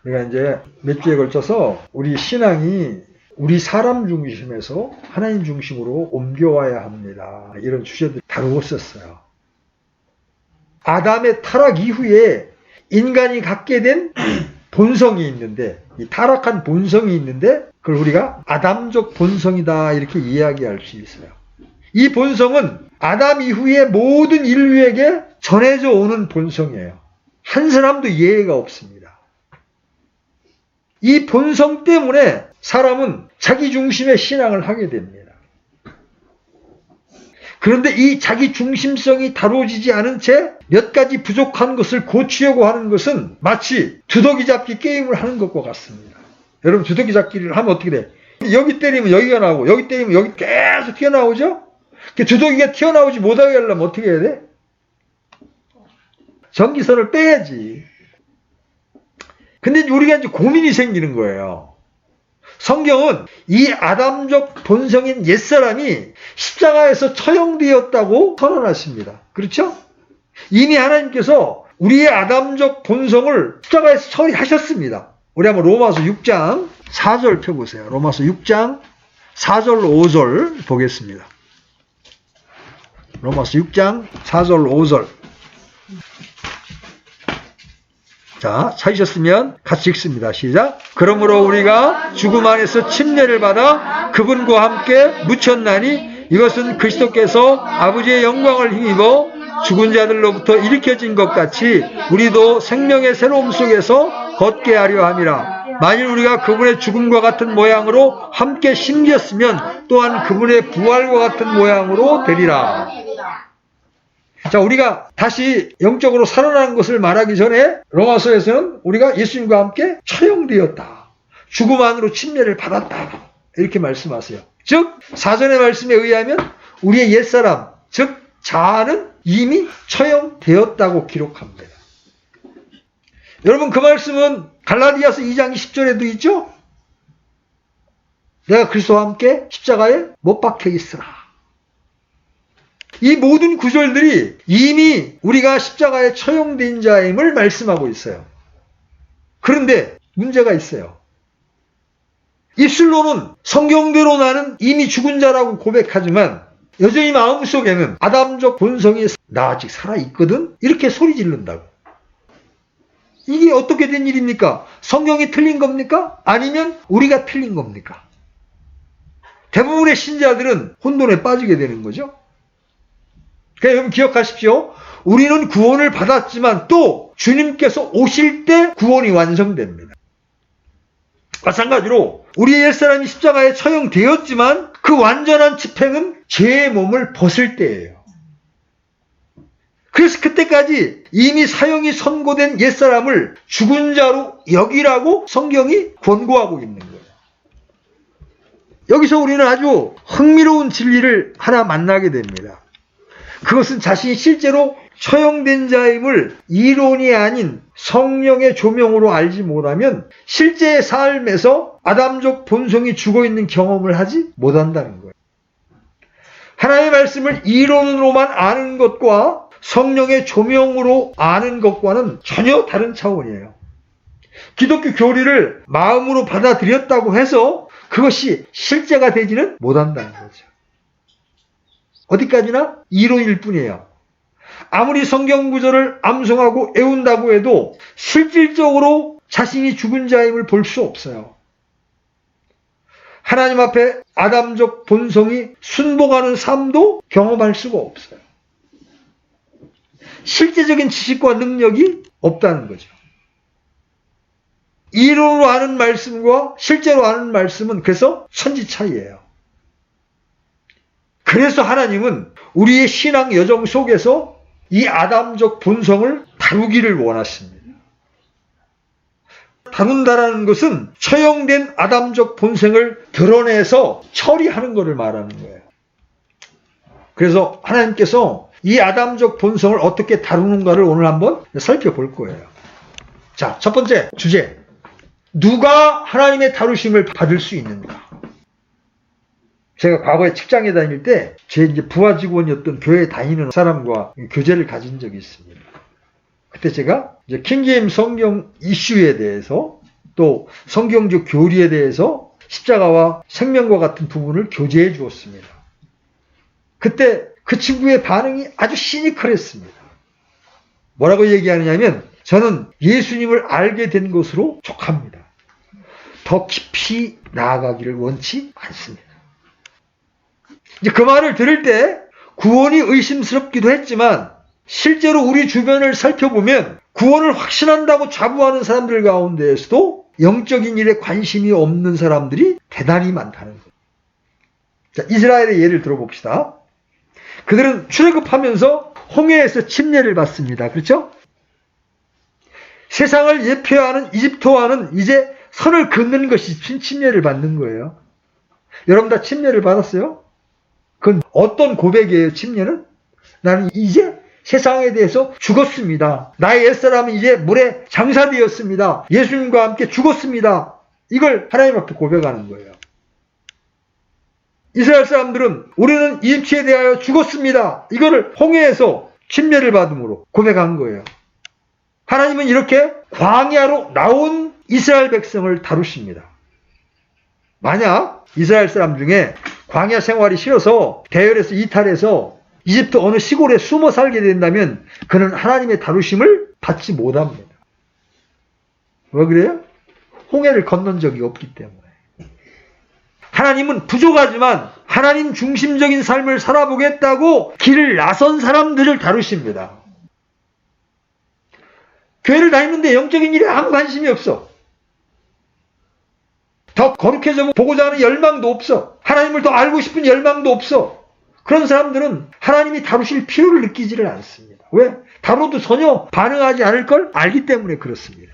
우리가 이제 몇 주에 걸쳐서 우리 신앙이 우리 사람 중심에서 하나님 중심으로 옮겨와야 합니다. 이런 주제들 다루었었어요. 아담의 타락 이후에 인간이 갖게 된 본성이 있는데, 이 타락한 본성이 있는데 그걸 우리가 아담적 본성이다 이렇게 이야기할 수 있어요. 이 본성은 아담 이후에 모든 인류에게 전해져 오는 본성이에요. 한 사람도 예외가 없습니다. 이 본성 때문에 사람은 자기 중심의 신앙을 하게 됩니다. 그런데 이 자기 중심성이 다루어지지 않은 채 몇 가지 부족한 것을 고치려고 하는 것은 마치 두더기 잡기 게임을 하는 것과 같습니다. 여러분, 두더기 잡기를 하면 어떻게 돼? 여기 때리면 여기가 나오고 여기 때리면 여기 계속 튀어나오죠? 두더기가 튀어나오지 못하게 하려면 어떻게 해야 돼? 전기선을 빼야지. 근데 우리가 이제 고민이 생기는 거예요. 성경은 이 아담적 본성인 옛사람이 십자가에서 처형되었다고 선언하십니다. 그렇죠? 이미 하나님께서 우리의 아담적 본성을 십자가에서 처리하셨습니다. 우리 한번 로마서 6장 4절 펴보세요. 로마서 6장 4절 5절 보겠습니다. 로마서 6장 4절 5절. 자, 찾으셨으면 같이 읽습니다. 시작. 그러므로 우리가 죽음 안에서 침례를 받아 그분과 함께 묻혔나니 이것은 그리스도께서 아버지의 영광을 힘입어 죽은 자들로부터 일으켜진 것 같이 우리도 생명의 새로움 속에서 걷게 하려 함이라. 만일 우리가 그분의 죽음과 같은 모양으로 함께 심겼으면 또한 그분의 부활과 같은 모양으로 되리라. 자, 우리가 다시 영적으로 살아나는 것을 말하기 전에 로마서에서는 우리가 예수님과 함께 처형되었다. 죽음 안으로 침례를 받았다. 이렇게 말씀하세요. 즉 사전의 말씀에 의하면 우리의 옛사람, 즉 자아는 이미 처형되었다고 기록합니다. 여러분, 그 말씀은 갈라디아서 2장 10절에도 있죠? 내가 그리스도와 함께 십자가에 못 박혀 있으라. 이 모든 구절들이 이미 우리가 십자가에 처형된 자임을 말씀하고 있어요. 그런데 문제가 있어요. 입술로는 성경대로 나는 이미 죽은 자라고 고백하지만 여전히 마음속에는 아담적 본성이 나 아직 살아있거든? 이렇게 소리 지른다고. 이게 어떻게 된 일입니까? 성경이 틀린 겁니까? 아니면 우리가 틀린 겁니까? 대부분의 신자들은 혼돈에 빠지게 되는 거죠. 그러니까 여러분 기억하십시오. 우리는 구원을 받았지만 또 주님께서 오실 때 구원이 완성됩니다. 마찬가지로 우리의 옛사람이 십자가에 처형되었지만 그 완전한 집행은 죄의 몸을 벗을 때예요. 그래서 그때까지 이미 사형이 선고된 옛사람을 죽은 자로 여기라고 성경이 권고하고 있는 거예요. 여기서 우리는 아주 흥미로운 진리를 하나 만나게 됩니다. 그것은 자신이 실제로 처형된 자임을 이론이 아닌 성령의 조명으로 알지 못하면 실제의 삶에서 아담적 본성이 죽어있는 경험을 하지 못한다는 거예요. 하나님의 말씀을 이론으로만 아는 것과 성령의 조명으로 아는 것과는 전혀 다른 차원이에요. 기독교 교리를 마음으로 받아들였다고 해서 그것이 실제가 되지는 못한다는 거죠. 어디까지나 이론일 뿐이에요. 아무리 성경 구절을 암송하고 애운다고 해도 실질적으로 자신이 죽은 자임을 볼 수 없어요. 하나님 앞에 아담적 본성이 순복하는 삶도 경험할 수가 없어요. 실제적인 지식과 능력이 없다는 거죠. 이론으로 아는 말씀과 실제로 아는 말씀은 그래서 천지 차이예요. 그래서 하나님은 우리의 신앙 여정 속에서 이 아담적 본성을 다루기를 원하십니다. 다룬다라는 것은 처형된 아담적 본성을 드러내서 처리하는 것을 말하는 거예요. 그래서 하나님께서 이 아담적 본성을 어떻게 다루는가를 오늘 한번 살펴볼 거예요. 자, 첫 번째 주제. 누가 하나님의 다루심을 받을 수 있는가? 제가 과거에 직장에 다닐 때 제 이제 부하 직원이었던 교회에 다니는 사람과 교제를 가진 적이 있습니다. 그때 제가 이제 킹제임스 성경 이슈에 대해서 또 성경적 교리에 대해서 십자가와 생명과 같은 부분을 교제해 주었습니다. 그때 그 친구의 반응이 아주 시니컬했습니다. 뭐라고 얘기하느냐면 저는 예수님을 알게 된 것으로 족합니다. 더 깊이 나아가기를 원치 않습니다. 이제 그 말을 들을 때 구원이 의심스럽기도 했지만 실제로 우리 주변을 살펴보면 구원을 확신한다고 자부하는 사람들 가운데에서도 영적인 일에 관심이 없는 사람들이 대단히 많다는 거예요. 자, 이스라엘의 예를 들어봅시다. 그들은 출애굽하면서 홍해에서 침례를 받습니다. 그렇죠? 세상을 예표하는 이집트와는 이제 선을 긋는 것이 침례를 받는 거예요. 여러분 다 침례를 받았어요? 그건 어떤 고백이에요, 침례는? 나는 이제 세상에 대해서 죽었습니다. 나의 옛사람은 이제 물에 장사되었습니다. 예수님과 함께 죽었습니다. 이걸 하나님 앞에 고백하는 거예요. 이스라엘 사람들은 우리는 이집트에 대하여 죽었습니다. 이거를 홍해에서 침례를 받음으로 고백한 거예요. 하나님은 이렇게 광야로 나온 이스라엘 백성을 다루십니다. 만약 이스라엘 사람 중에 광야 생활이 싫어서 대열에서 이탈해서 이집트 어느 시골에 숨어 살게 된다면 그는 하나님의 다루심을 받지 못합니다. 왜 그래요? 홍해를 건넌 적이 없기 때문에. 하나님은 부족하지만 하나님 중심적인 삶을 살아보겠다고 길을 나선 사람들을 다루십니다. 교회를 다니는데 영적인 일에 아무 관심이 없어. 더 거룩해져 보고자 하는 열망도 없어. 하나님을 더 알고 싶은 열망도 없어. 그런 사람들은 하나님이 다루실 필요를 느끼지를 않습니다. 왜? 다뤄도 전혀 반응하지 않을 걸 알기 때문에 그렇습니다.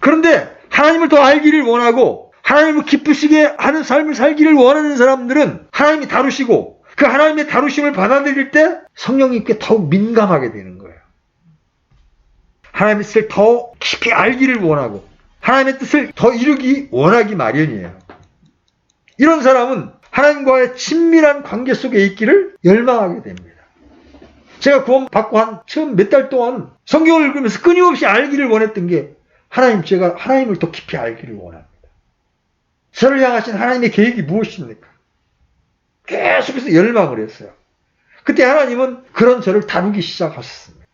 그런데 하나님을 더 알기를 원하고 하나님을 기쁘시게 하는 삶을 살기를 원하는 사람들은 하나님이 다루시고 그 하나님의 다루심을 받아들일 때 성령님께 더욱 민감하게 되는 거예요. 하나님의 뜻을 더 깊이 알기를 원하고 하나님의 뜻을 더 이루기 원하기 마련이에요. 이런 사람은 하나님과의 친밀한 관계 속에 있기를 열망하게 됩니다. 제가 구원받고 한 처음 몇 달 동안 성경을 읽으면서 끊임없이 알기를 원했던 게 제가 하나님을 더 깊이 알기를 원합니다. 저를 향하신 하나님의 계획이 무엇입니까? 계속해서 열망을 했어요. 그때 하나님은 그런 저를 다루기 시작하셨습니다.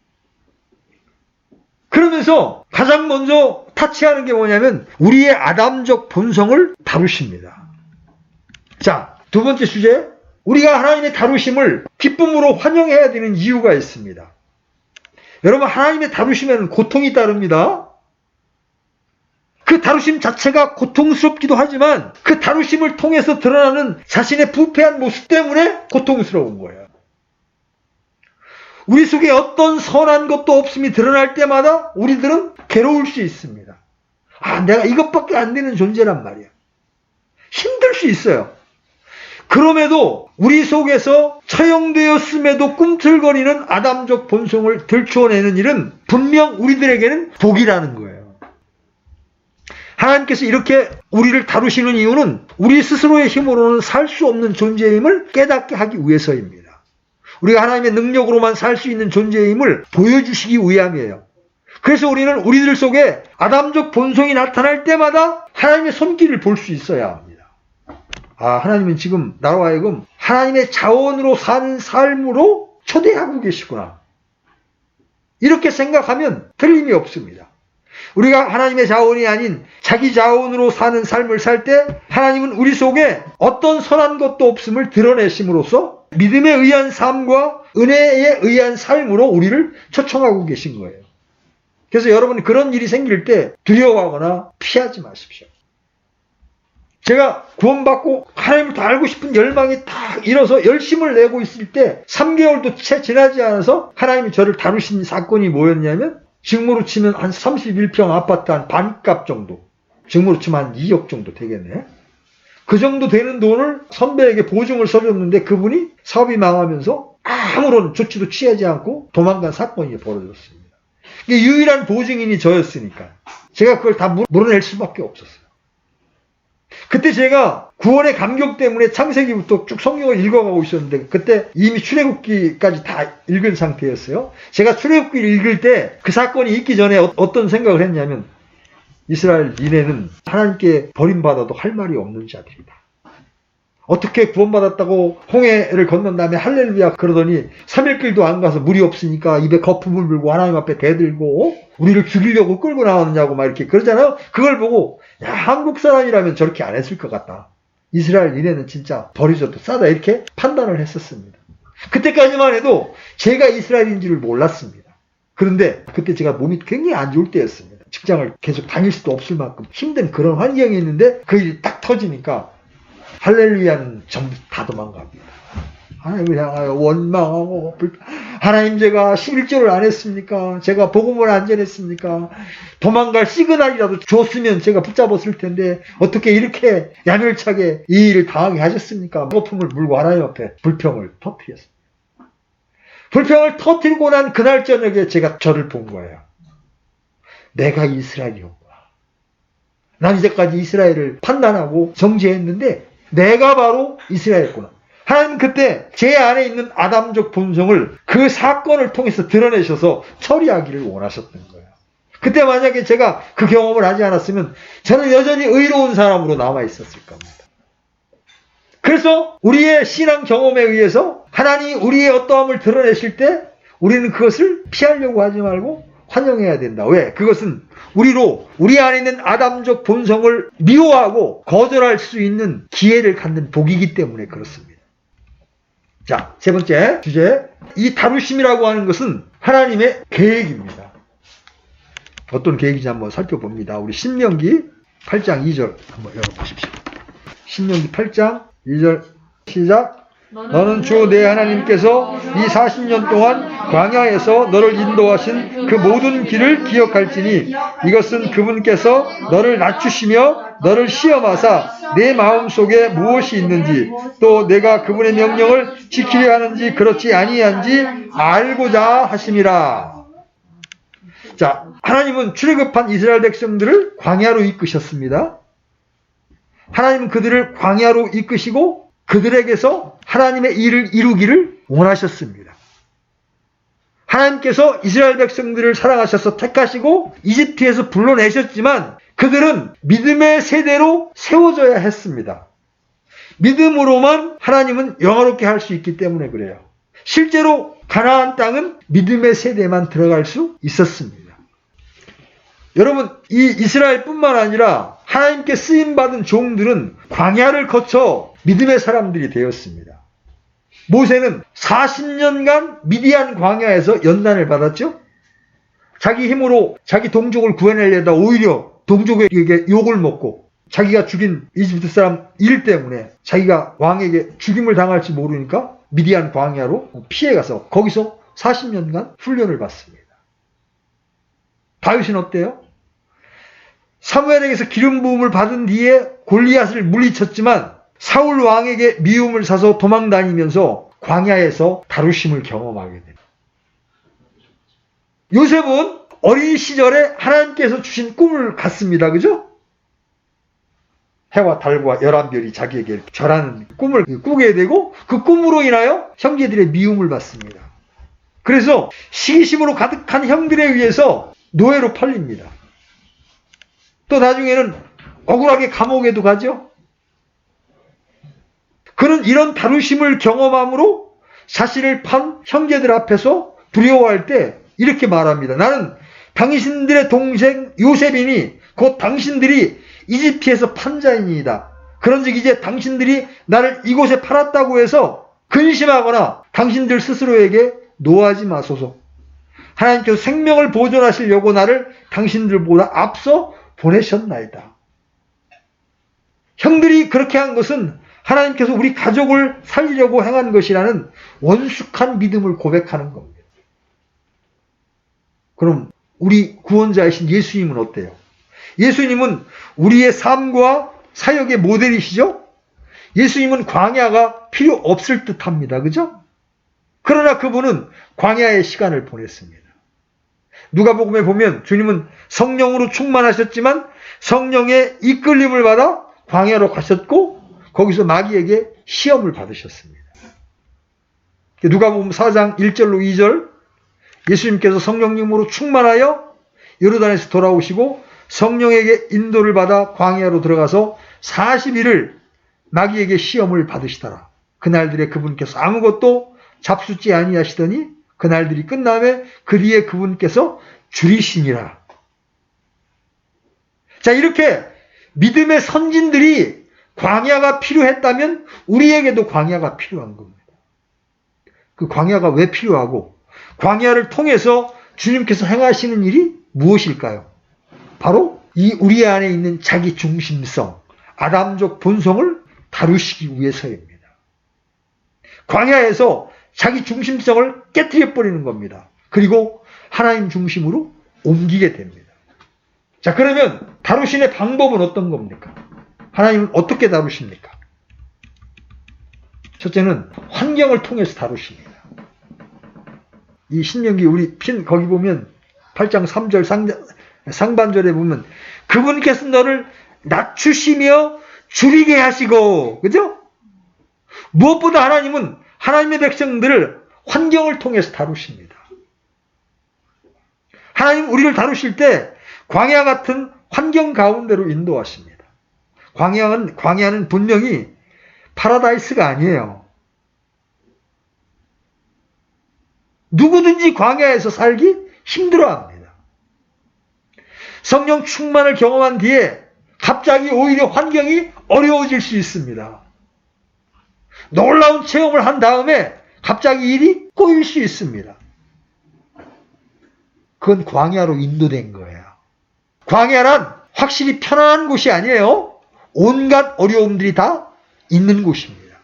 그러면서 가장 먼저 타치하는 게 뭐냐면 우리의 아담적 본성을 다루십니다. 자, 두 번째 주제, 우리가 하나님의 다루심을 기쁨으로 환영해야 되는 이유가 있습니다. 여러분, 하나님의 다루심에는 고통이 따릅니다. 그 다루심 자체가 고통스럽기도 하지만 그 다루심을 통해서 드러나는 자신의 부패한 모습 때문에 고통스러운 거예요. 우리 속에 어떤 선한 것도 없음이 드러날 때마다 우리들은 괴로울 수 있습니다. 내가 이것밖에 안 되는 존재란 말이야. 힘들 수 있어요. 그럼에도 우리 속에서 처형되었음에도 꿈틀거리는 아담적 본성을 들추어내는 일은 분명 우리들에게는 복이라는 거예요. 하나님께서 이렇게 우리를 다루시는 이유는 우리 스스로의 힘으로는 살 수 없는 존재임을 깨닫게 하기 위해서입니다. 우리가 하나님의 능력으로만 살 수 있는 존재임을 보여주시기 위함이에요. 그래서 우리는 우리들 속에 아담적 본성이 나타날 때마다 하나님의 손길을 볼 수 있어야 합니다. 하나님은 지금 나로 하여금 하나님의 자원으로 사는 삶으로 초대하고 계시구나. 이렇게 생각하면 틀림이 없습니다. 우리가 하나님의 자원이 아닌 자기 자원으로 사는 삶을 살 때 하나님은 우리 속에 어떤 선한 것도 없음을 드러내심으로써 믿음에 의한 삶과 은혜에 의한 삶으로 우리를 초청하고 계신 거예요. 그래서 여러분 그런 일이 생길 때 두려워하거나 피하지 마십시오. 제가 구원받고 하나님을 더 알고 싶은 열망이 딱 일어서 열심을 내고 있을 때 3개월도 채 지나지 않아서 하나님이 저를 다루신 사건이 뭐였냐면 직무로 치면 한 31평 아파트 한 반값 정도, 직무로 치면 한 2억 정도 되겠네. 그 정도 되는 돈을 선배에게 보증을 서줬는데 그분이 사업이 망하면서 아무런 조치도 취하지 않고 도망간 사건이 벌어졌습니다. 이게 유일한 보증인이 저였으니까 제가 그걸 다 물어낼 수밖에 없었어요. 그때 제가 구원의 감격 때문에 창세기부터 쭉 성경을 읽어가고 있었는데 그때 이미 출애굽기까지 다 읽은 상태였어요. 제가 출애굽기를 읽을 때 그 사건이 있기 전에 어떤 생각을 했냐면 이스라엘 니네는 하나님께 버림받아도 할 말이 없는 자들이다. 어떻게 구원받았다고 홍해를 건넌 다음에 할렐루야 그러더니 3일길도 안 가서 물이 없으니까 입에 거품을 물고 하나님 앞에 대들고 우리를 죽이려고 끌고 나왔느냐고 막 이렇게 그러잖아요. 그걸 보고 야, 한국 사람이라면 저렇게 안 했을 것 같다. 이스라엘 니네는 진짜 버려져도 싸다 이렇게 판단을 했었습니다. 그때까지만 해도 제가 이스라엘인 줄을 몰랐습니다. 그런데 그때 제가 몸이 굉장히 안 좋을 때였습니다. 직장을 계속 다닐 수도 없을 만큼 힘든 그런 환경이 있는데 그 일이 딱 터지니까 할렐루야는 전부 다 도망갑니다. 하나님을 향하여 원망하고 하나님 제가 11조를 안 했습니까? 제가 복음을 안 전했습니까? 도망갈 시그널이라도 줬으면 제가 붙잡았을 텐데 어떻게 이렇게 야멸차게 이 일을 당하게 하셨습니까? 거품을 물고 하나님 앞에 불평을 터뜨렸습니다. 불평을 터뜨리고 난 그날 저녁에 제가 저를 본 거예요. 내가 이스라엘이었구나. 난 이제까지 이스라엘을 판단하고 정죄했는데 내가 바로 이스라엘이었구나. 하나님 그때 제 안에 있는 아담적 본성을 그 사건을 통해서 드러내셔서 처리하기를 원하셨던 거예요. 그때 만약에 제가 그 경험을 하지 않았으면 저는 여전히 의로운 사람으로 남아 있었을 겁니다. 그래서 우리의 신앙 경험에 의해서 하나님이 우리의 어떠함을 드러내실 때 우리는 그것을 피하려고 하지 말고 환영해야 된다. 왜? 그것은 우리로 우리 안에 있는 아담적 본성을 미워하고 거절할 수 있는 기회를 갖는 복이기 때문에 그렇습니다. 자, 세 번째 주제. 이 다루심이라고 하는 것은 하나님의 계획입니다. 어떤 계획인지 한번 살펴봅니다. 우리 신명기 8장 2절 한번 열어보십시오. 신명기 8장 2절 시작. 너는 주 내 하나님께서 이 40년 동안 광야에서 너를 인도하신 그 모든 길을 기억할지니 이것은 그분께서 너를 낮추시며 너를 시험하사 내 마음속에 무엇이 있는지 또 내가 그분의 명령을 지키려 하는지 그렇지 아니한지 알고자 하심이라. 자, 하나님은 출애굽한 이스라엘 백성들을 광야로 이끄셨습니다. 하나님은 그들을 광야로 이끄시고 그들에게서 하나님의 일을 이루기를 원하셨습니다. 하나님께서 이스라엘 백성들을 사랑하셔서 택하시고 이집트에서 불러내셨지만 그들은 믿음의 세대로 세워져야 했습니다. 믿음으로만 하나님은 영화롭게 할 수 있기 때문에 그래요. 실제로 가나안 땅은 믿음의 세대만 들어갈 수 있었습니다. 여러분, 이 이스라엘뿐만 아니라 하나님께 쓰임받은 종들은 광야를 거쳐 믿음의 사람들이 되었습니다. 모세는 40년간 미디안 광야에서 연단을 받았죠. 자기 힘으로 자기 동족을 구해내려다 오히려 동족에게 욕을 먹고 자기가 죽인 이집트 사람 일 때문에 자기가 왕에게 죽임을 당할지 모르니까 미디안 광야로 피해가서 거기서 40년간 훈련을 받습니다. 다윗은 어때요? 사무엘에게서 기름 부음을 받은 뒤에 골리앗을 물리쳤지만 사울 왕에게 미움을 사서 도망다니면서 광야에서 다루심을 경험하게 됩니다. 요셉은 어린 시절에 하나님께서 주신 꿈을 갖습니다. 그죠? 해와 달과 11별이 자기에게 절하는 꿈을 꾸게 되고 그 꿈으로 인하여 형제들의 미움을 받습니다. 그래서 시기심으로 가득한 형들에 의해서 노예로 팔립니다. 또 나중에는 억울하게 감옥에도 가죠. 그는 이런 다루심을 경험함으로 자신을 판 형제들 앞에서 두려워할 때 이렇게 말합니다. 나는 당신들의 동생 요셉이니 곧 당신들이 이집트에서 판 자이니이다. 그런즉 이제 당신들이 나를 이곳에 팔았다고 해서 근심하거나 당신들 스스로에게 노하지 마소서. 하나님께서 생명을 보존하시려고 나를 당신들보다 앞서 보내셨나이다. 형들이 그렇게 한 것은 하나님께서 우리 가족을 살리려고 행한 것이라는 원숙한 믿음을 고백하는 겁니다. 그럼 우리 구원자이신 예수님은 어때요? 예수님은 우리의 삶과 사역의 모델이시죠? 예수님은 광야가 필요 없을 듯 합니다. 그죠? 그러나 그분은 광야의 시간을 보냈습니다. 누가복음에 보면 주님은 성령으로 충만하셨지만 성령의 이끌림을 받아 광야로 가셨고 거기서 마귀에게 시험을 받으셨습니다. 누가복음 4장 1절로 2절 예수님께서 성령님으로 충만하여 요르단에서 돌아오시고 성령에게 인도를 받아 광야로 들어가서 40일을 마귀에게 시험을 받으시더라. 그날들에 그분께서 아무것도 잡숫지 아니하시더니 그날들이 끝남에 그 뒤에 그분께서 줄이시니라. 자, 이렇게 믿음의 선진들이 광야가 필요했다면 우리에게도 광야가 필요한 겁니다. 그 광야가 왜 필요하고 광야를 통해서 주님께서 행하시는 일이 무엇일까요? 바로 이 우리 안에 있는 자기 중심성, 아담적 본성을 다루시기 위해서입니다. 광야에서 자기 중심성을 깨트려 버리는 겁니다. 그리고 하나님 중심으로 옮기게 됩니다. 자, 그러면 다루시는 방법은 어떤 겁니까? 하나님은 어떻게 다루십니까? 첫째는 환경을 통해서 다루십니다. 이 신명기 우리 거기 보면 8장 3절 상반절에 보면 그분께서 너를 낮추시며 줄이게 하시고, 그죠? 무엇보다 하나님은 하나님의 백성들을 환경을 통해서 다루십니다. 하나님 우리를 다루실 때 광야 같은 환경 가운데로 인도하십니다. 광야는 분명히 파라다이스가 아니에요. 누구든지 광야에서 살기 힘들어합니다. 성령 충만을 경험한 뒤에 갑자기 오히려 환경이 어려워질 수 있습니다. 놀라운 체험을 한 다음에 갑자기 일이 꼬일 수 있습니다. 그건 광야로 인도된 거예요. 광야란 확실히 편안한 곳이 아니에요. 온갖 어려움들이 다 있는 곳입니다.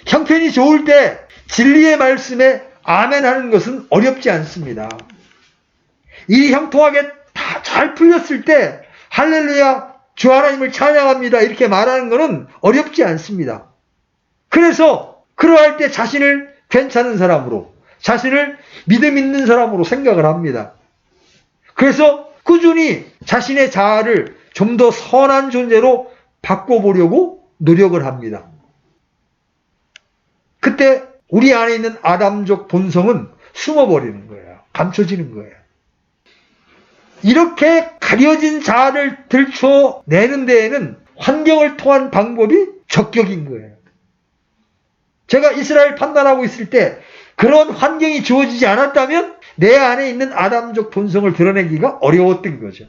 형편이 좋을 때 진리의 말씀에 아멘하는 것은 어렵지 않습니다. 일이 형통하게 다 잘 풀렸을 때 할렐루야 주 하나님을 찬양합니다 이렇게 말하는 것은 어렵지 않습니다. 그래서 그러할 때 자신을 괜찮은 사람으로, 자신을 믿음 있는 사람으로 생각을 합니다. 그래서 꾸준히 자신의 자아를 좀 더 선한 존재로 바꿔보려고 노력을 합니다. 그때 우리 안에 있는 아담적 본성은 숨어버리는 거예요. 감춰지는 거예요. 이렇게 가려진 자아를 들춰내는 데에는 환경을 통한 방법이 적격인 거예요. 제가 이스라엘 판단하고 있을 때 그런 환경이 주어지지 않았다면 내 안에 있는 아담적 본성을 드러내기가 어려웠던 거죠.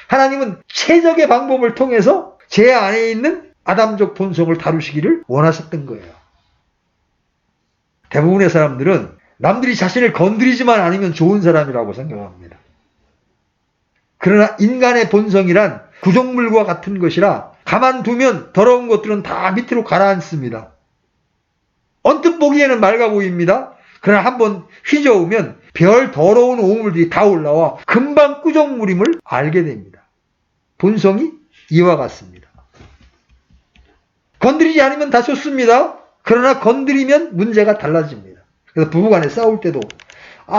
하나님은 최적의 방법을 통해서 제 안에 있는 아담적 본성을 다루시기를 원하셨던 거예요. 대부분의 사람들은 남들이 자신을 건드리지만 않으면 좋은 사람이라고 생각합니다. 그러나 인간의 본성이란 구정물과 같은 것이라 가만두면 더러운 것들은 다 밑으로 가라앉습니다. 언뜻 보기에는 맑아 보입니다. 그러나 한번 휘저으면 별 더러운 오물들이 다 올라와 금방 구정물임을 알게 됩니다. 본성이 이와 같습니다. 건드리지 않으면 다 좋습니다. 그러나 건드리면 문제가 달라집니다. 그래서 부부간에 싸울 때도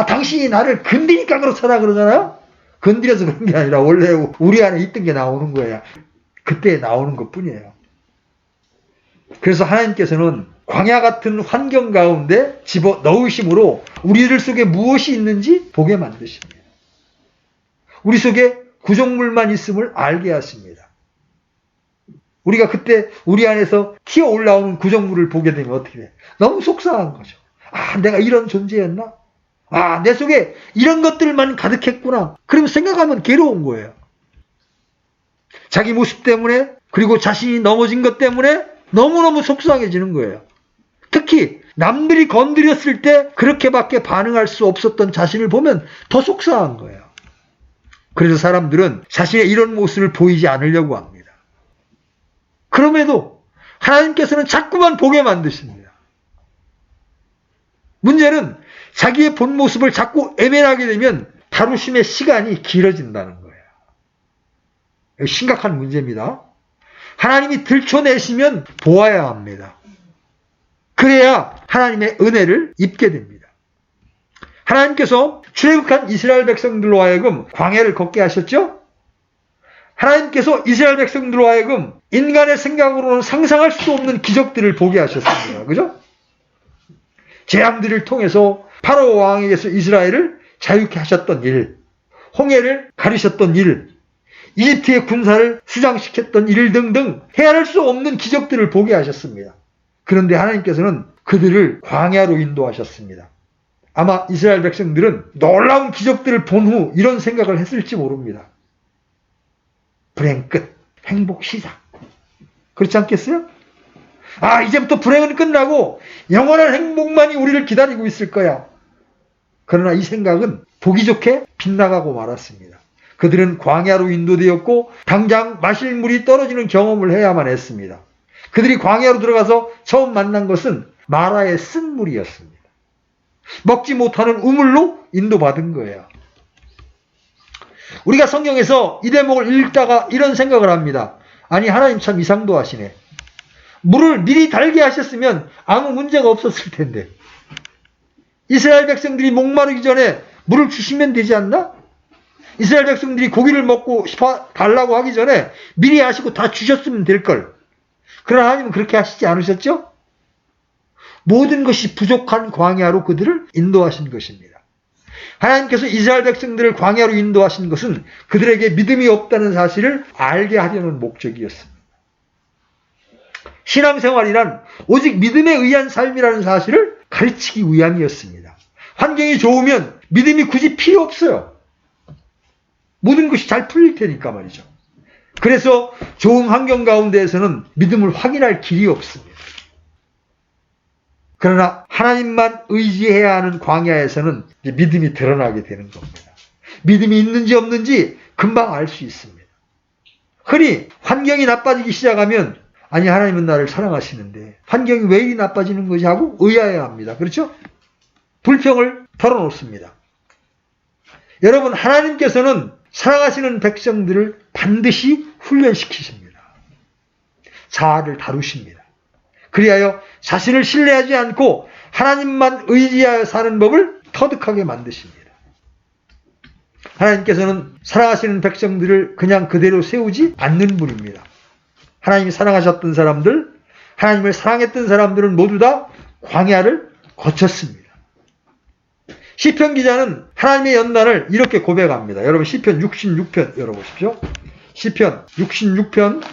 당신이 나를 건드리니까 그렇잖아 그러잖아요. 건드려서 그런 게 아니라 원래 우리 안에 있던 게 나오는 거예요. 그때 나오는 것뿐이에요. 그래서 하나님께서는 광야 같은 환경 가운데 집어넣으심으로 우리들 속에 무엇이 있는지 보게 만드십니다. 우리 속에 구정물만 있음을 알게 하십니다. 우리가 그때 우리 안에서 튀어 올라오는 구정물을 보게 되면 어떻게 돼요? 너무 속상한 거죠. 내가 이런 존재였나? 내 속에 이런 것들만 가득했구나. 그러면 생각하면 괴로운 거예요. 자기 모습 때문에, 그리고 자신이 넘어진 것 때문에 너무너무 속상해지는 거예요. 특히 남들이 건드렸을 때 그렇게밖에 반응할 수 없었던 자신을 보면 더 속상한 거예요. 그래서 사람들은 자신의 이런 모습을 보이지 않으려고 합니다. 그럼에도 하나님께서는 자꾸만 보게 만드십니다. 문제는 자기의 본 모습을 자꾸 애매하게 되면 다루심의 시간이 길어진다는 거예요. 심각한 문제입니다. 하나님이 들춰내시면 보아야 합니다. 그래야 하나님의 은혜를 입게 됩니다. 하나님께서 출애굽한 이스라엘 백성들로 하여금 광야를 걷게 하셨죠? 하나님께서 이스라엘 백성들로 하여금 인간의 생각으로는 상상할 수 없는 기적들을 보게 하셨습니다. 그죠? 재앙들을 통해서 파라오 왕에게서 이스라엘을 자유케 하셨던 일, 홍해를 가르셨던 일, 이집트의 군사를 수장시켰던 일 등등 헤아릴 수 없는 기적들을 보게 하셨습니다. 그런데 하나님께서는 그들을 광야로 인도하셨습니다. 아마 이스라엘 백성들은 놀라운 기적들을 본 후 이런 생각을 했을지 모릅니다. 불행 끝, 행복 시작. 그렇지 않겠어요? 아, 이제부터 불행은 끝나고 영원한 행복만이 우리를 기다리고 있을 거야. 그러나 이 생각은 보기 좋게 빗나가고 말았습니다. 그들은 광야로 인도되었고 당장 마실 물이 떨어지는 경험을 해야만 했습니다. 그들이 광야로 들어가서 처음 만난 것은 마라의 쓴물이었습니다. 먹지 못하는 우물로 인도받은 거예요. 우리가 성경에서 이 대목을 읽다가 이런 생각을 합니다. 아니, 하나님 참 이상도 하시네. 물을 미리 달게 하셨으면 아무 문제가 없었을 텐데. 이스라엘 백성들이 목마르기 전에 물을 주시면 되지 않나? 이스라엘 백성들이 고기를 먹고 싶어 달라고 하기 전에 미리 하시고 다 주셨으면 될걸. 그러나 하나님은 그렇게 하시지 않으셨죠? 모든 것이 부족한 광야로 그들을 인도하신 것입니다. 하나님께서 이스라엘 백성들을 광야로 인도하신 것은 그들에게 믿음이 없다는 사실을 알게 하려는 목적이었습니다. 신앙생활이란 오직 믿음에 의한 삶이라는 사실을 가르치기 위함이었습니다. 환경이 좋으면 믿음이 굳이 필요 없어요. 모든 것이 잘 풀릴 테니까 말이죠. 그래서 좋은 환경 가운데에서는 믿음을 확인할 길이 없습니다. 그러나 하나님만 의지해야 하는 광야에서는 이제 믿음이 드러나게 되는 겁니다. 믿음이 있는지 없는지 금방 알 수 있습니다. 흔히 환경이 나빠지기 시작하면 아니, 하나님은 나를 사랑하시는데 환경이 왜 이리 나빠지는 거지 하고 의아해합니다. 그렇죠? 불평을 털어놓습니다. 여러분, 하나님께서는 사랑하시는 백성들을 반드시 훈련시키십니다. 자아를 다루십니다. 그리하여 자신을 신뢰하지 않고 하나님만 의지하여 사는 법을 터득하게 만드십니다. 하나님께서는 사랑하시는 백성들을 그냥 그대로 세우지 않는 분입니다. 하나님이 사랑하셨던 사람들, 하나님을 사랑했던 사람들은 모두 다 광야를 거쳤습니다. 시편 기자는 하나님의 연단을 이렇게 고백합니다. 여러분, 시편 66편 열어보십시오. 시편 66편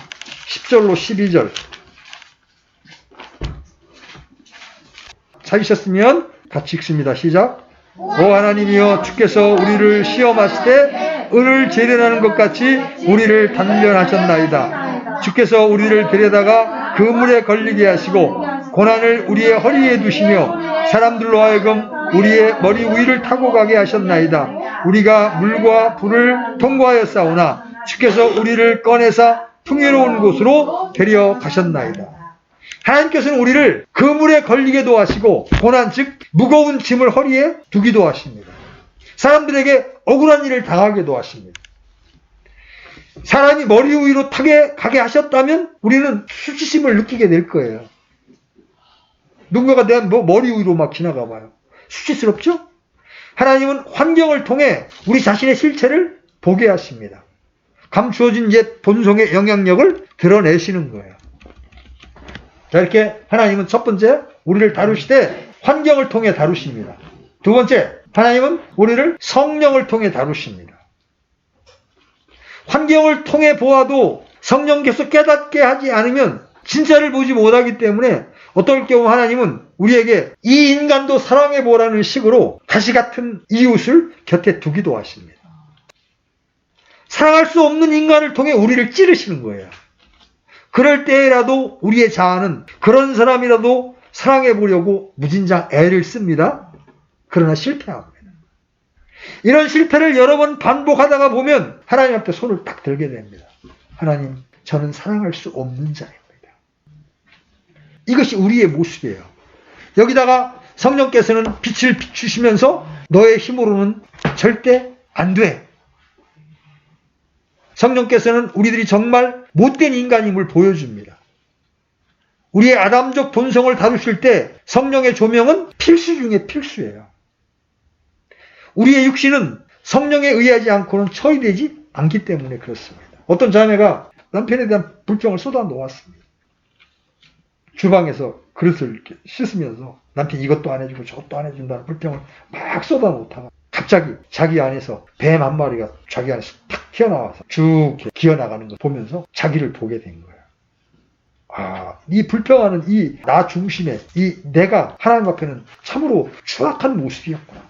10절로 12절. 찾으셨으면 같이 읽습니다. 시작. 오 하나님이여, 주께서 우리를 시험하실 때 은을 재련하는 것 같이 우리를 단련하셨나이다. 주께서 우리를 데려다가 그 물에 걸리게 하시고 고난을 우리의 허리에 두시며 사람들로 하여금 우리의 머리 위를 타고 가게 하셨나이다. 우리가 물과 불을 통과하였사오나 주께서 우리를 꺼내사 풍요로운 곳으로 데려가셨나이다. 하나님께서는 우리를 그 물에 걸리게도 하시고 고난 즉 무거운 짐을 허리에 두기도 하십니다. 사람들에게 억울한 일을 당하게도 하십니다. 사람이 머리 위로 타게 가게 하셨다면 우리는 수치심을 느끼게 될 거예요. 누군가가 내 머리 위로 막 지나가 봐요. 수치스럽죠? 하나님은 환경을 통해 우리 자신의 실체를 보게 하십니다. 감추어진 옛 본성의 영향력을 드러내시는 거예요. 자, 이렇게 하나님은 첫 번째 우리를 다루시되 환경을 통해 다루십니다. 두 번째, 하나님은 우리를 성령을 통해 다루십니다. 환경을 통해 보아도 성령께서 깨닫게 하지 않으면 진짜를 보지 못하기 때문에 어떨 경우 하나님은 우리에게 이 인간도 사랑해보라는 식으로 가시 같은 이웃을 곁에 두기도 하십니다. 사랑할 수 없는 인간을 통해 우리를 찌르시는 거예요. 그럴 때라도 우리의 자아는 그런 사람이라도 사랑해보려고 무진장 애를 씁니다. 그러나 실패합니다. 이런 실패를 여러 번 반복하다가 보면 하나님 앞에 손을 딱 들게 됩니다. 하나님, 저는 사랑할 수 없는 자입니다. 이것이 우리의 모습이에요. 여기다가 성령께서는 빛을 비추시면서 너의 힘으로는 절대 안 돼. 성령께서는 우리들이 정말 못된 인간임을 보여줍니다. 우리의 아담적 본성을 다루실 때 성령의 조명은 필수 중에 필수예요. 우리의 육신은 성령에 의하지 않고는 처리되지 않기 때문에 그렇습니다. 어떤 자매가 남편에 대한 불평을 쏟아 놓았습니다. 주방에서 그릇을 이렇게 씻으면서 남편이 이것도 안 해주고 저것도 안 해준다는 불평을 막 쏟아 놓다가 갑자기 자기 안에서 뱀 한 마리가 자기 안에서 탁 튀어나와서 쭉 기어나가는 걸 보면서 자기를 보게 된 거예요. 아, 이 불평하는 이 나 중심의 이 내가 하나님 앞에는 참으로 추악한 모습이었구나.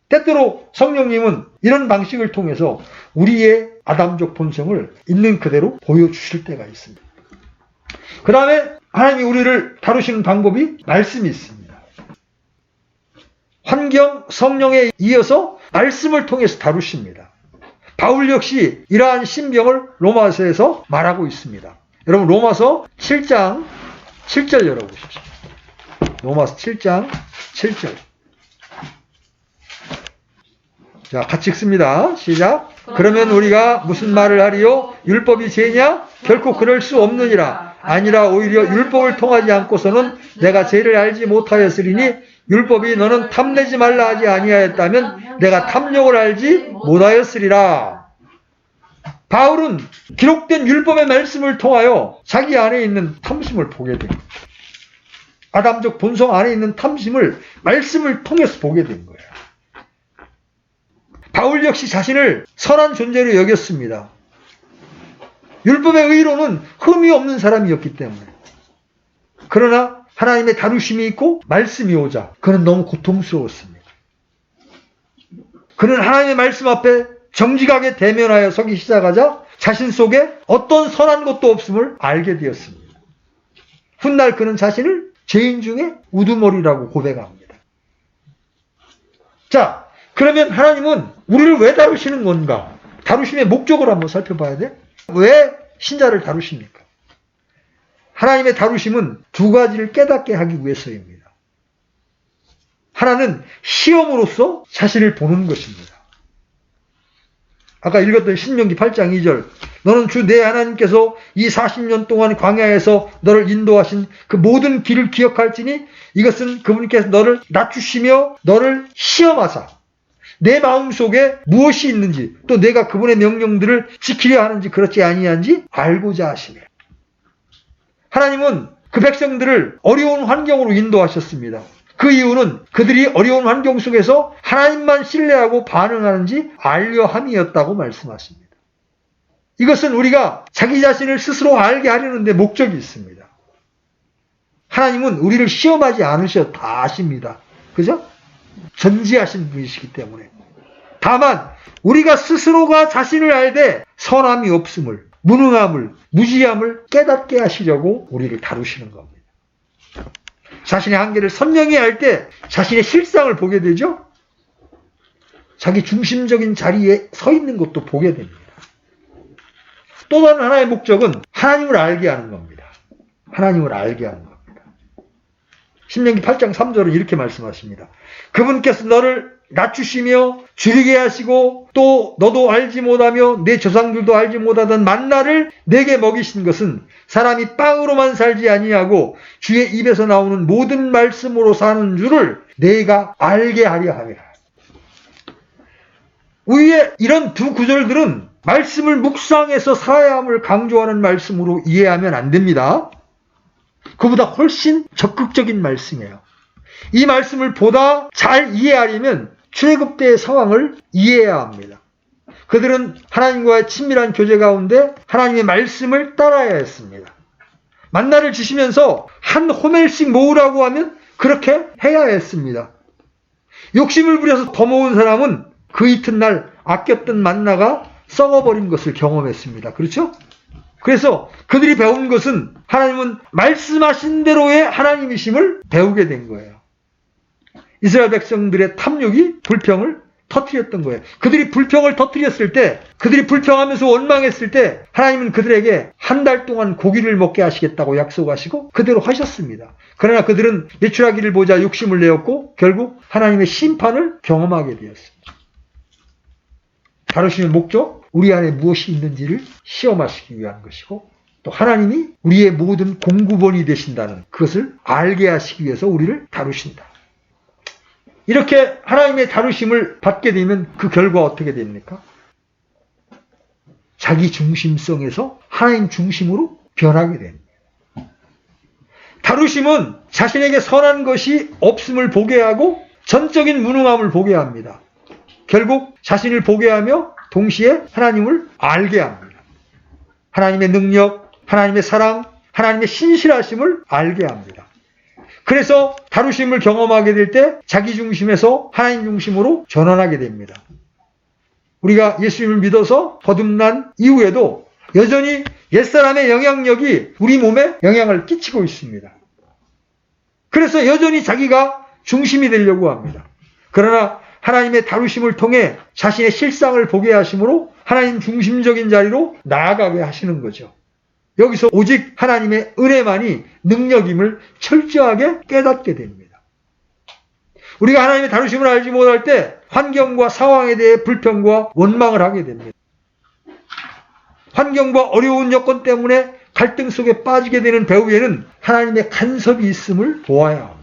때때로 성령님은 이런 방식을 통해서 우리의 아담적 본성을 있는 그대로 보여주실 때가 있습니다. 그 다음에 하나님이 우리를 다루시는 방법이 말씀이 있습니다. 환경, 성령에 이어서 말씀을 통해서 다루십니다. 바울 역시 이러한 신병을 로마서에서 말하고 있습니다. 여러분 로마서 7장 7절 열어보십시오. 로마서 7장 7절. 자, 같이 읽습니다. 시작. 그러면 우리가 무슨 말을 하리요? 율법이 죄냐? 결코 그럴 수 없느니라. 아니라 오히려 율법을 통하지 않고서는 내가 죄를 알지 못하였으리니 율법이 너는 탐내지 말라 하지 아니하였다면 내가 탐욕을 알지 못하였으리라. 바울은 기록된 율법의 말씀을 통하여 자기 안에 있는 탐심을 보게 됩니다. 아담적 본성 안에 있는 탐심을 말씀을 통해서 보게 된 거예요. 바울 역시 자신을 선한 존재로 여겼습니다. 율법의 의로는 흠이 없는 사람이었기 때문에. 그러나 하나님의 다루심이 있고 말씀이 오자 그는 너무 고통스러웠습니다. 그는 하나님의 말씀 앞에 정직하게 대면하여 서기 시작하자 자신 속에 어떤 선한 것도 없음을 알게 되었습니다. 훗날 그는 자신을 죄인 중에 우두머리라고 고백합니다. 자, 그러면 하나님은 우리를 왜 다루시는 건가? 다루심의 목적을 한번 살펴봐야 돼. 왜 신자를 다루십니까? 하나님의 다루심은 두 가지를 깨닫게 하기 위해서입니다. 하나는 시험으로서 자신을 보는 것입니다. 아까 읽었던 신명기 8장 2절. 너는 주 내 하나님께서 이 40년 동안 광야에서 너를 인도하신 그 모든 길을 기억할지니 이것은 그분께서 너를 낮추시며 너를 시험하사 내 마음속에 무엇이 있는지 또 내가 그분의 명령들을 지키려 하는지 그렇지 아니한지 알고자 하시네. 하나님은 그 백성들을 어려운 환경으로 인도하셨습니다. 그 이유는 그들이 어려운 환경 속에서 하나님만 신뢰하고 반응하는지 알려 함이었다고 말씀하십니다. 이것은 우리가 자기 자신을 스스로 알게 하려는 데 목적이 있습니다. 하나님은 우리를 시험하지 않으셔 다 아십니다. 그죠? 전지하신 분이시기 때문에. 다만 우리가 스스로가 자신을 알되 선함이 없음을, 무능함을, 무지함을 깨닫게 하시려고 우리를 다루시는 겁니다. 자신의 한계를 선명히 알 때 자신의 실상을 보게 되죠. 자기 중심적인 자리에 서 있는 것도 보게 됩니다. 또 다른 하나의 목적은 하나님을 알게 하는 겁니다. 하나님을 알게 하는 겁니다. 신명기 8장 3절은 이렇게 말씀하십니다. 그분께서 너를 낮추시며 줄이게 하시고 또 너도 알지 못하며 내 조상들도 알지 못하던 만나를 내게 먹이신 것은 사람이 빵으로만 살지 아니하고 주의 입에서 나오는 모든 말씀으로 사는 줄을 내가 알게 하려 함이라. 위에 이런 두 구절들은 말씀을 묵상해서 살아야 함을 강조하는 말씀으로 이해하면 안 됩니다. 그보다 훨씬 적극적인 말씀이에요. 이 말씀을 보다 잘 이해하려면 출애굽 때의 상황을 이해해야 합니다. 그들은 하나님과의 친밀한 교제 가운데 하나님의 말씀을 따라야 했습니다. 만나를 주시면서 한 호멜씩 모으라고 하면 그렇게 해야 했습니다. 욕심을 부려서 더 모은 사람은 그 이튿날 아꼈던 만나가 썩어버린 것을 경험했습니다. 그렇죠? 그래서 그들이 배운 것은 하나님은 말씀하신 대로의 하나님이심을 배우게 된 거예요. 이스라엘 백성들의 탐욕이 불평을 터뜨렸던 거예요. 그들이 불평을 터뜨렸을 때, 그들이 불평하면서 원망했을 때 하나님은 그들에게 한 달 동안 고기를 먹게 하시겠다고 약속하시고 그대로 하셨습니다. 그러나 그들은 매출하기를 보자 욕심을 내었고 결국 하나님의 심판을 경험하게 되었습니다. 다루시는 목적, 우리 안에 무엇이 있는지를 시험하시기 위한 것이고 또 하나님이 우리의 모든 공구본이 되신다는 그것을 알게 하시기 위해서 우리를 다루신다. 이렇게 하나님의 다루심을 받게 되면 그 결과 어떻게 됩니까? 자기 중심성에서 하나님 중심으로 변하게 됩니다. 다루심은 자신에게 선한 것이 없음을 보게 하고 전적인 무능함을 보게 합니다. 결국 자신을 보게 하며 동시에 하나님을 알게 합니다. 하나님의 능력, 하나님의 사랑, 하나님의 신실하심을 알게 합니다. 그래서 다루심을 경험하게 될 때 자기 중심에서 하나님 중심으로 전환하게 됩니다. 우리가 예수님을 믿어서 거듭난 이후에도 여전히 옛사람의 영향력이 우리 몸에 영향을 끼치고 있습니다. 그래서 여전히 자기가 중심이 되려고 합니다. 그러나 하나님의 다루심을 통해 자신의 실상을 보게 하심으로 하나님 중심적인 자리로 나아가게 하시는 거죠. 여기서 오직 하나님의 은혜만이 능력임을 철저하게 깨닫게 됩니다. 우리가 하나님의 다루심을 알지 못할 때 환경과 상황에 대해 불평과 원망을 하게 됩니다. 환경과 어려운 여건 때문에 갈등 속에 빠지게 되는 배후에는 하나님의 간섭이 있음을 보아야 합니다.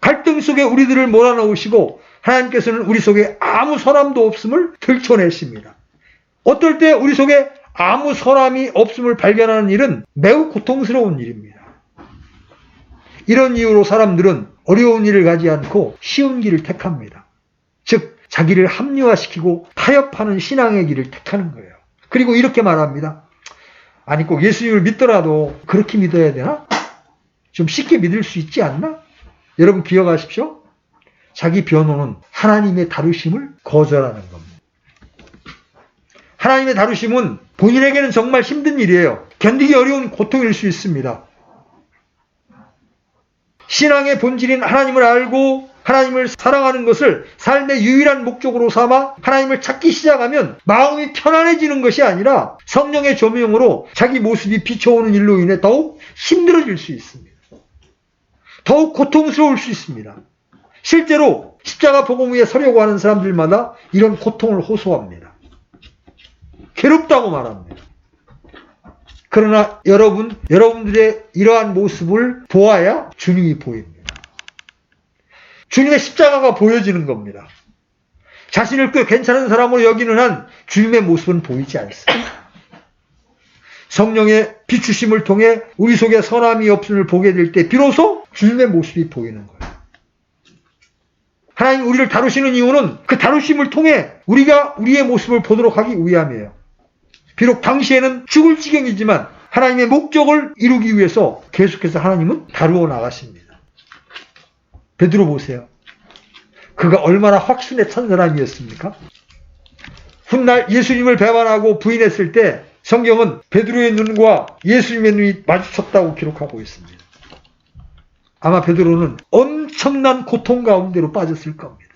갈등 속에 우리들을 몰아넣으시고 하나님께서는 우리 속에 아무 선함도 없음을 들춰내십니다. 어떨 때 우리 속에 아무 선함이 없음을 발견하는 일은 매우 고통스러운 일입니다. 이런 이유로 사람들은 어려운 일을 가지 않고 쉬운 길을 택합니다. 즉 자기를 합리화시키고 타협하는 신앙의 길을 택하는 거예요. 그리고 이렇게 말합니다. 아니 꼭 예수님을 믿더라도 그렇게 믿어야 되나? 좀 쉽게 믿을 수 있지 않나? 여러분 기억하십시오. 자기 변호는 하나님의 다루심을 거절하는 겁니다. 하나님의 다루심은 본인에게는 정말 힘든 일이에요. 견디기 어려운 고통일 수 있습니다. 신앙의 본질인 하나님을 알고 하나님을 사랑하는 것을 삶의 유일한 목적으로 삼아 하나님을 찾기 시작하면 마음이 편안해지는 것이 아니라 성령의 조명으로 자기 모습이 비춰오는 일로 인해 더욱 힘들어질 수 있습니다. 더욱 고통스러울 수 있습니다. 실제로 십자가 복음 위에 서려고 하는 사람들마다 이런 고통을 호소합니다. 괴롭다고 말합니다. 그러나 여러분들의 이러한 모습을 보아야 주님이 보입니다. 주님의 십자가가 보여지는 겁니다. 자신을 꽤 괜찮은 사람으로 여기는 한 주님의 모습은 보이지 않습니다. 성령의 비추심을 통해 우리 속에 선함이 없음을 보게 될 때 비로소 주님의 모습이 보이는 거예요. 하나님 우리를 다루시는 이유는 그 다루심을 통해 우리가 우리의 모습을 보도록 하기 위함이에요. 비록 당시에는 죽을 지경이지만 하나님의 목적을 이루기 위해서 계속해서 하나님은 다루어 나가십니다. 베드로 보세요. 그가 얼마나 확신에 찬 사람이었습니까? 훗날 예수님을 배반하고 부인했을 때 성경은 베드로의 눈과 예수님의 눈이 마주쳤다고 기록하고 있습니다. 아마 베드로는 엄청난 고통 가운데로 빠졌을 겁니다.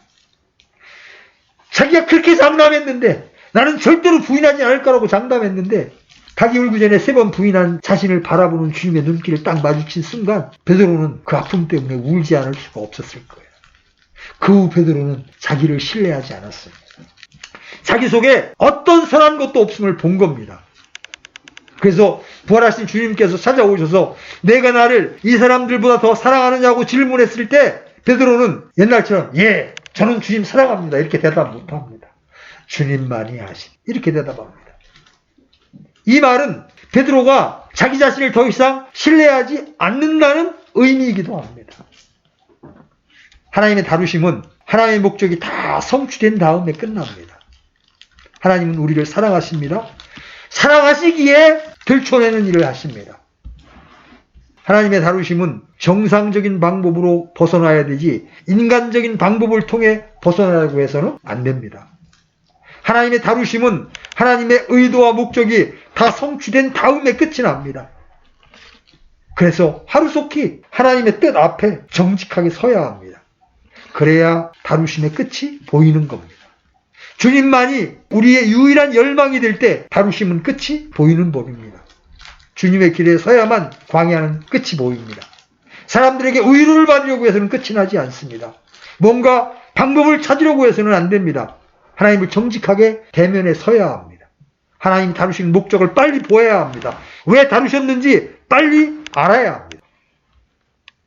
자기가 그렇게 장담했는데 나는 절대로 부인하지 않을 거라고 장담했는데 닭이 울기 전에 3번 부인한 자신을 바라보는 주님의 눈길을 딱 마주친 순간 베드로는 그 아픔 때문에 울지 않을 수가 없었을 거예요. 그 후 베드로는 자기를 신뢰하지 않았습니다. 자기 속에 어떤 선한 것도 없음을 본 겁니다. 그래서 부활하신 주님께서 찾아오셔서 내가 나를 이 사람들보다 더 사랑하느냐고 질문했을 때 베드로는 옛날처럼 예, 저는 주님 사랑합니다 이렇게 대답 못합니다. 주님만이 아신 이렇게 대답합니다. 이 말은 베드로가 자기 자신을 더 이상 신뢰하지 않는다는 의미이기도 합니다. 하나님의 다루심은 하나님의 목적이 다 성취된 다음에 끝납니다. 하나님은 우리를 사랑하십니다. 사랑하시기에 들춰내는 일을 하십니다. 하나님의 다루심은 정상적인 방법으로 벗어나야 되지 인간적인 방법을 통해 벗어나려고 해서는 안 됩니다. 하나님의 다루심은 하나님의 의도와 목적이 다 성취된 다음에 끝이 납니다. 그래서 하루속히 하나님의 뜻 앞에 정직하게 서야 합니다. 그래야 다루심의 끝이 보이는 겁니다. 주님만이 우리의 유일한 열망이 될 때 다루심은 끝이 보이는 법입니다. 주님의 길에 서야만 광야는 끝이 보입니다. 사람들에게 위로를 받으려고 해서는 끝이 나지 않습니다. 뭔가 방법을 찾으려고 해서는 안 됩니다. 하나님을 정직하게 대면에 서야 합니다. 하나님 다루신 목적을 빨리 보아야 합니다. 왜 다루셨는지 빨리 알아야 합니다.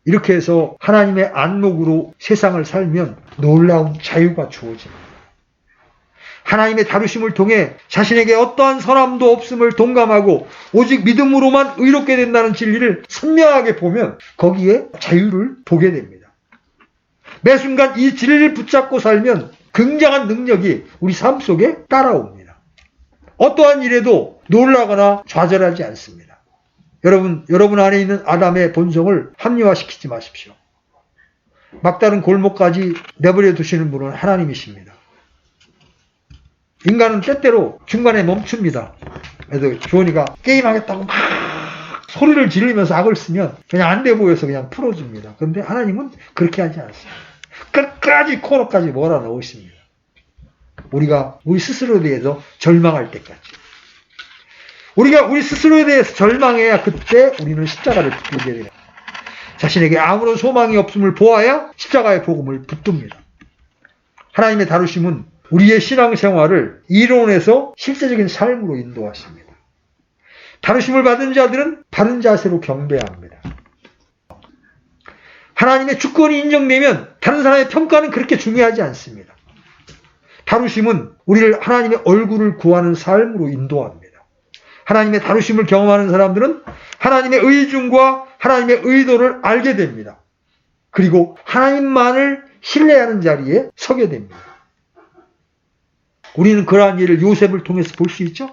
이렇게 해서 하나님의 안목으로 세상을 살면 놀라운 자유가 주어집니다. 하나님의 다루심을 통해 자신에게 어떠한 선함도 없음을 동감하고 오직 믿음으로만 의롭게 된다는 진리를 선명하게 보면 거기에 자유를 보게 됩니다. 매 순간 이 진리를 붙잡고 살면 굉장한 능력이 우리 삶 속에 따라옵니다. 어떠한 일에도 놀라거나 좌절하지 않습니다. 여러분 안에 있는 아담의 본성을 합리화시키지 마십시오. 막다른 골목까지 내버려 두시는 분은 하나님이십니다. 인간은 때때로 중간에 멈춥니다. 그래서 주원이가 게임하겠다고 막 소리를 지르면서 악을 쓰면 그냥 안 돼 보여서 그냥 풀어줍니다. 그런데 하나님은 그렇게 하지 않습니다. 끝까지 코너까지 몰아넣으십니다. 우리가 우리 스스로에 대해서 절망할 때까지. 우리가 우리 스스로에 대해서 절망해야 그때 우리는 십자가를 붙들게 됩니다. 자신에게 아무런 소망이 없음을 보아야 십자가의 복음을 붙듭니다. 하나님의 다루심은 우리의 신앙생활을 이론에서 실제적인 삶으로 인도하십니다. 다루심을 받은 자들은 바른 자세로 경배합니다. 하나님의 주권이 인정되면 다른 사람의 평가는 그렇게 중요하지 않습니다. 다루심은 우리를 하나님의 얼굴을 구하는 삶으로 인도합니다. 하나님의 다루심을 경험하는 사람들은 하나님의 의중과 하나님의 의도를 알게 됩니다. 그리고 하나님만을 신뢰하는 자리에 서게 됩니다. 우리는 그러한 일을 요셉을 통해서 볼 수 있죠?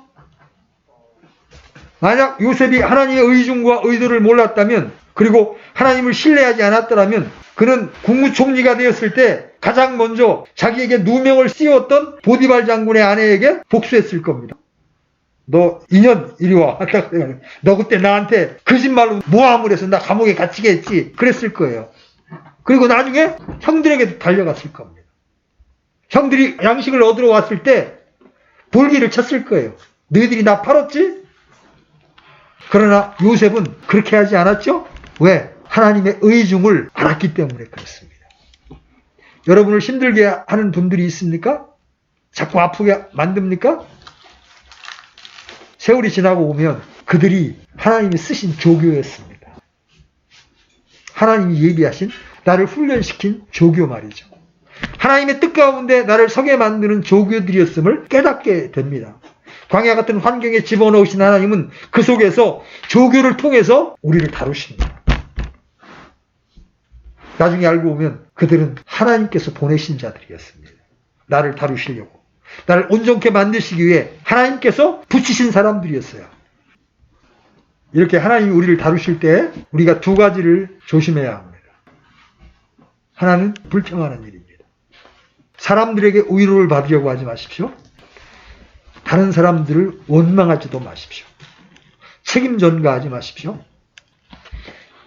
만약 요셉이 하나님의 의중과 의도를 몰랐다면, 그리고 하나님을 신뢰하지 않았더라면 그는 국무총리가 되었을 때 가장 먼저 자기에게 누명을 씌웠던 보디발 장군의 아내에게 복수했을 겁니다. 너 2년 이리 와. 너 그때 나한테 거짓말로 모함을 해서 나 감옥에 갇히게 했지. 그랬을 거예요. 그리고 나중에 형들에게 달려갔을 겁니다. 형들이 양식을 얻으러 왔을 때 볼기를 쳤을 거예요. 너희들이 나 팔았지? 그러나 요셉은 그렇게 하지 않았죠? 왜? 하나님의 의중을 알았기 때문에 그렇습니다. 여러분을 힘들게 하는 분들이 있습니까? 자꾸 아프게 만듭니까? 세월이 지나고 오면 그들이 하나님이 쓰신 조교였습니다. 하나님이 예비하신, 나를 훈련시킨 조교 말이죠. 하나님의 뜻 가운데 나를 서게 만드는 조교들이었음을 깨닫게 됩니다. 광야 같은 환경에 집어넣으신 하나님은 그 속에서 조교를 통해서 우리를 다루십니다. 나중에 알고 보면 그들은 하나님께서 보내신 자들이었습니다. 나를 다루시려고, 나를 온전케 만드시기 위해 하나님께서 붙이신 사람들이었어요. 이렇게 하나님이 우리를 다루실 때 우리가 두 가지를 조심해야 합니다. 하나는 불평하는 일입니다. 사람들에게 위로를 받으려고 하지 마십시오. 다른 사람들을 원망하지도 마십시오. 책임 전가하지 마십시오.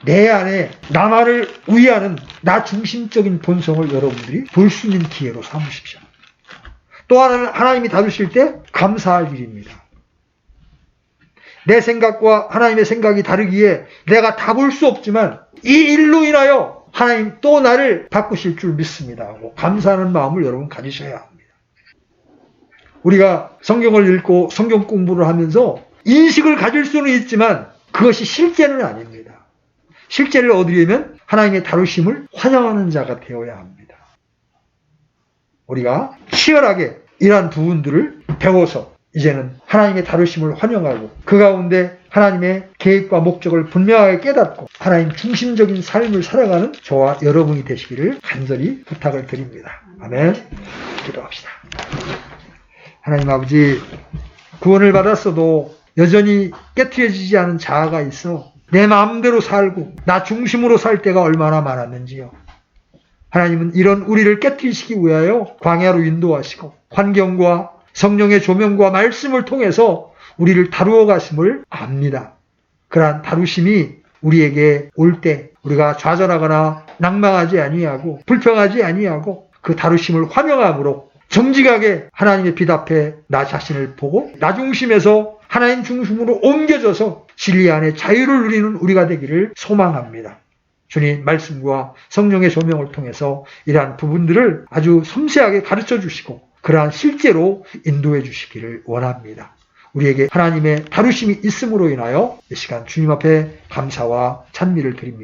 내 안에 나만을 위하는 나 중심적인 본성을 여러분들이 볼 수 있는 기회로 삼으십시오. 또 하나는 하나님이 다루실 때 감사할 일입니다. 내 생각과 하나님의 생각이 다르기에 내가 다 볼 수 없지만 이 일로 인하여 하나님 또 나를 바꾸실 줄 믿습니다 하고 감사하는 마음을 여러분 가지셔야 합니다. 우리가 성경을 읽고 성경 공부를 하면서 인식을 가질 수는 있지만 그것이 실제는 아닙니다. 실제를 얻으려면 하나님의 다루심을 환영하는 자가 되어야 합니다. 우리가 치열하게 이러한 부분들을 배워서 이제는 하나님의 다루심을 환영하고 그 가운데 하나님의 계획과 목적을 분명하게 깨닫고 하나님 중심적인 삶을 살아가는 저와 여러분이 되시기를 간절히 부탁을 드립니다. 아멘. 기도합시다. 하나님 아버지, 구원을 받았어도 여전히 깨트려지지 않은 자아가 있어 내 마음대로 살고 나 중심으로 살 때가 얼마나 많았는지요. 하나님은 이런 우리를 깨트리시기 위하여 광야로 인도하시고 환경과 성령의 조명과 말씀을 통해서 우리를 다루어 가심을 압니다. 그러한 다루심이 우리에게 올 때 우리가 좌절하거나 낭망하지 아니하고 불평하지 아니하고 그 다루심을 환영함으로 정직하게 하나님의 빛 앞에 나 자신을 보고 나 중심에서 하나님 중심으로 옮겨져서 진리 안에 자유를 누리는 우리가 되기를 소망합니다. 주님 말씀과 성령의 조명을 통해서 이러한 부분들을 아주 섬세하게 가르쳐 주시고 그러한 실제로 인도해 주시기를 원합니다. 우리에게 하나님의 다루심이 있음으로 인하여 이 시간 주님 앞에 감사와 찬미를 드립니다.